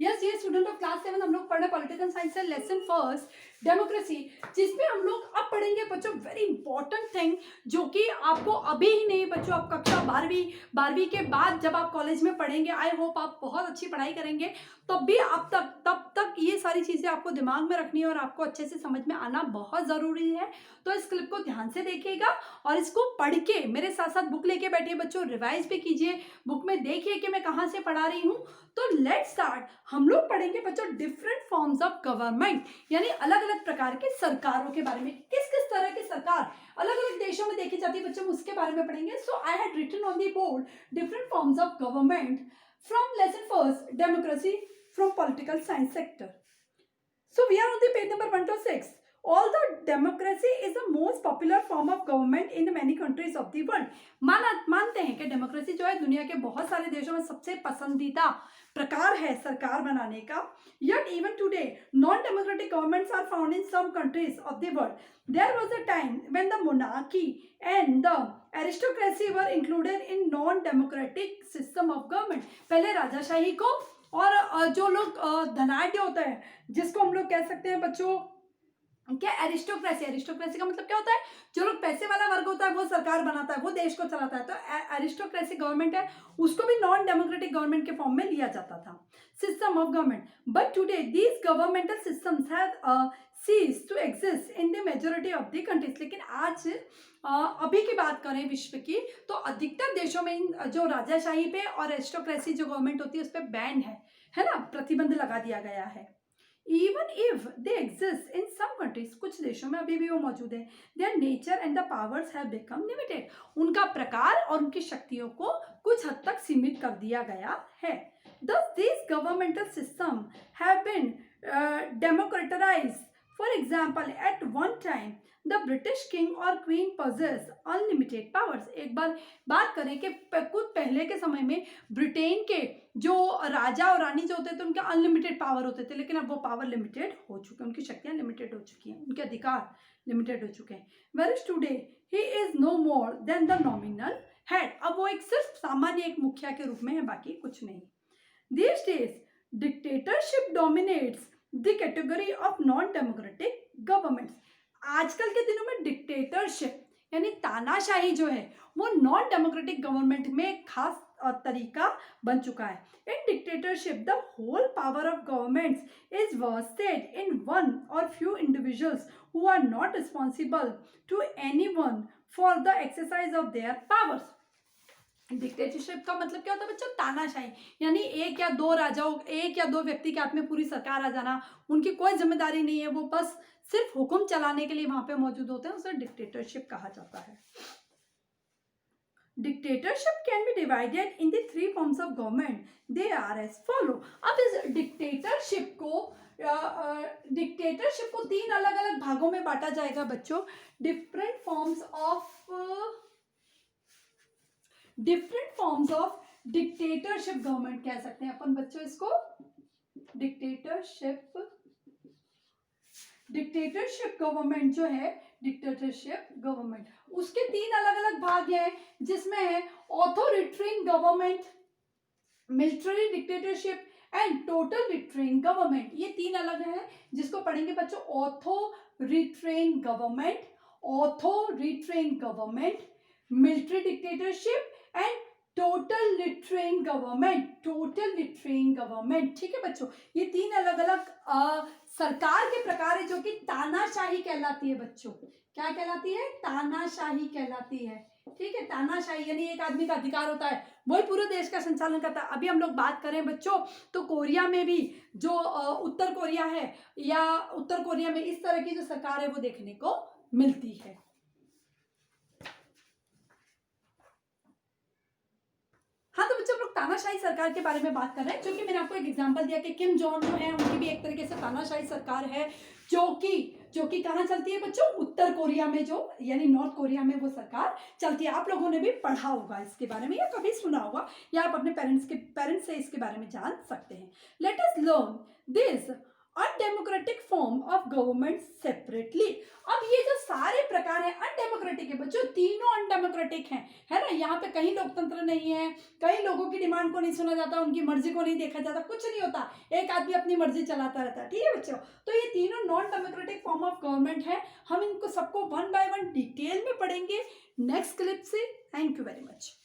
Yes ये student of class 7 हम लोग पढ़ रहे पॉलिटिकल साइंस से लेसन फर्स्ट डेमोक्रेसी, जिसमें हम लोग अब पढ़ेंगे बच्चों वेरी इंपॉर्टेंट थिंग, जो कि आपको अभी ही नहीं बच्चों, आप कक्षा 12वीं के बाद जब आप कॉलेज में पढ़ेंगे, आई होप आप बहुत अच्छी पढ़ाई करेंगे, तब भी आप तब तक ये सारी चीज़ें आपको दिमाग में रखनी है और आपको अच्छे से समझ में आना बहुत ज़रूरी है। तो इस क्लिप को ध्यान से देखिएगा और इसको पढ़ के मेरे साथ साथ बुक लेके बैठिए बच्चों, रिवाइज भी कीजिए, बुक में देखिए कि मैं कहाँ से पढ़ा रही हूँ। तो लेट्स स्टार्ट। हम लोग पढ़ेंगे बच्चों डिफरेंट फॉर्म्स ऑफ गवर्नमेंट, यानी अलग अलग प्रकार के सरकारों के बारे में, किस किस तरह की सरकार अलग अलग देशों में देखी जाती है बच्चों, उसके बारे में पढ़ेंगे। So I had written on the board different forms of government from lesson first democracy from political science sector. So we are on the page number 126. Although democracy is the most popular form of government in many countries of the world, मानते हैं कि democracy जो है दुनिया के बहुत सारे देशों में सबसे पसंदीदा प्रकार है सरकार बनाने का। Yet even today, non-democratic governments are found in some countries of the world. There was a time when the monarchy and the aristocracy were included in non-democratic system of government. पहले राजाशाही को और जो लोग धनाढ़ होता है, जिसको हम लोग कह सकते हैं बच्चों क्या, एरिस्टोक्रेसी। एरिस्टोक्रेसी का मतलब क्या होता है, जो लोग पैसे वाला वर्ग होता है वो सरकार बनाता है, वो देश को चलाता है, तो एरिस्टोक्रेसी गवर्नमेंट है, उसको भी नॉन डेमोक्रेटिक गवर्नमेंट के फॉर्म में लिया जाता था, system of government. But today these governmental systems have cease to exist in the majority of the countries. लेकिन आज अभी की बात करें विश्व की, तो अधिकतर देशों में जो राजाशाही पे और एरिस्टोक्रेसी जो गवर्नमेंट होती है उस पर बैन है ना, प्रतिबंध लगा दिया गया है। Even if they exist in some countries, कुछ देशों में अभी भी वो मौजूद है, their nature and the powers have become limited. उनका प्रकार और उनकी शक्तियों को कुछ हद तक सीमित कर दिया गया है। Thus, these governmental systems have been democratized. For example, at one time, the British king or queen possess unlimited powers. एक बार बात करें कि कुछ पहले के समय में ब्रिटेन के जो राजा और रानी जो होते थे उनके अनलिमिटेड पावर होते थे, लेकिन अब वो पावर लिमिटेड हो चुके हैं, उनकी शक्तियां लिमिटेड हो चुकी हैं, उनके अधिकार लिमिटेड हो चुके हैं। Whereas today he is no more than the nominal head. अब वो एक सिर्फ सामान्य एक मुखिया के रूप में है, बाकी कुछ नहीं। These days dictatorship dominates the category of non-democratic governments. आजकल के दिनों में डिक्टेटरशिप यानी तानाशाही जो है वो नॉन डेमोक्रेटिक गवर्नमेंट में खास तरीका बन चुका है। In dictatorship the whole power of governments is vested in one or few individuals who are not responsible to anyone for the exercise of their powers. Dictatorship का मतलब क्या होता है बच्चों, तानाशाही, यानी एक या दो राजाओं, एक या दो व्यक्ति के हाथ में पूरी सरकार आ जाना, उनकी कोई जिम्मेदारी नहीं है, वो बस सिर्फ हुक्म चलाने के लिए वहां पे मौजूद होते हैं, उसे डिक्टेटरशिप कहा जाता है। Dictatorship can be divided in the three forms of government, they are as follow. अब इस डिक्टेटरशिप को तीन अलग अलग भागों में बांटा जाएगा बच्चों। Different forms of dictatorship government कह सकते हैं अपन बच्चों इसको। डिक्टेटरशिप गवर्नमेंट जो है, डिक्टेटरशिप गवर्नमेंट उसके तीन अलग अलग भाग हैं, जिसमें है authoritarian government, military dictatorship and total dictatorship government. ये तीन अलग है जिसको पढ़ेंगे बच्चों, authoritarian government, military dictatorship and total dictatorship government. ठीक है बच्चों, ये तीन अलग अलग सरकार के प्रकार है जो कि तानाशाही कहलाती है बच्चों। क्या कहलाती है? तानाशाही कहलाती है। ठीक है, तानाशाही यानी एक आदमी का अधिकार होता है, वही पूरे देश का संचालन करता है। अभी हम लोग बात करें बच्चों तो कोरिया में भी जो उत्तर कोरिया है, या उत्तर कोरिया में इस तरह की जो सरकार है वो देखने को मिलती है। हाँ तो बच्चों, हम लोग तानाशाही सरकार के बारे में बात कर रहे हैं, जो कि मैंने आपको एक एग्जांपल दिया कि किम जोंग जो है उनकी भी एक तरीके से तानाशाही सरकार है, जो कि कहाँ चलती है बच्चों, उत्तर कोरिया में, जो यानी नॉर्थ कोरिया में वो सरकार चलती है। आप लोगों ने भी पढ़ा होगा इसके बारे में या कभी सुना होगा, या आप अपने पेरेंट्स से इसके बारे में जान सकते हैं। Let us learn this undemocratic form of government separately. अब ये जो सारे प्रकार है अनडेमोक्रेटिक है बच्चों, तीनों अनडेमोक्रेटिक हैं, है ना। यहाँ पे कहीं लोकतंत्र नहीं है, कई लोगों की डिमांड को नहीं सुना जाता, उनकी मर्जी को नहीं देखा जाता, कुछ नहीं होता, एक आदमी अपनी मर्जी चलाता रहता है, ठीक है बच्चों। तो ये तीनों non democratic form of government है। हम इनको सबको वन बाय वन डिटेल में पढ़ेंगे नेक्स्ट क्लिप से। Thank you very much.